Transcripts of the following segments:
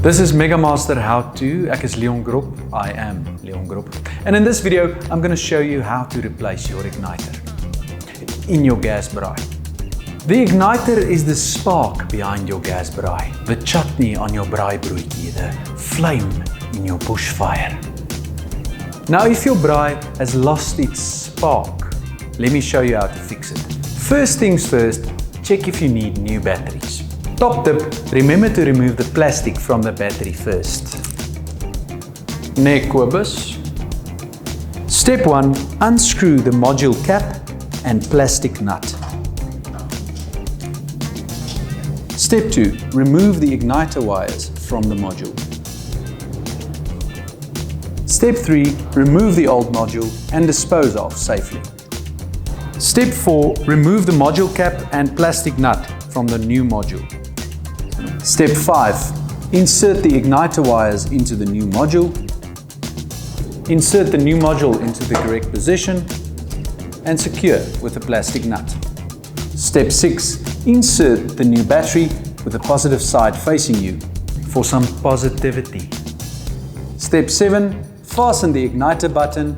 This is Megamaster How To. Ek is Leon Groep. I am Leon Groep. And in this video, I'm going to show you how to replace your igniter in your gas braai. The igniter is the spark behind your gas braai, the chutney on your braai broodjie, the flame in your bushfire. Now, if your braai has lost its spark, let me show you how to fix it. First things first, check if you need new batteries. Top tip, remember to remove the plastic from the battery first. Nee Kobus. Step 1, unscrew the module cap and plastic nut. Step 2, remove the igniter wires from the module. Step 3, remove the old module and dispose of safely. Step 4, remove the module cap and plastic nut from the new module. Step 5, insert the igniter wires into the new module. Insert the new module into the correct position and secure with a plastic nut. Step 6, insert the new battery with the positive side facing you for some positivity. Step 7, fasten the igniter button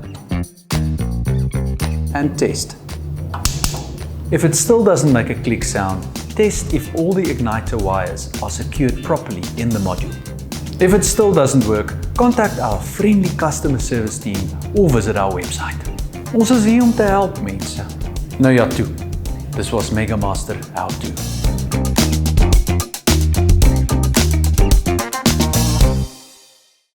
and test. If it still doesn't make a click sound, test if all the igniter wires are secured properly in the module. If it still doesn't work, contact our friendly customer service team or visit our website. Ons is hier om te help mense. Nou ja toe, dis was Megamaster How To.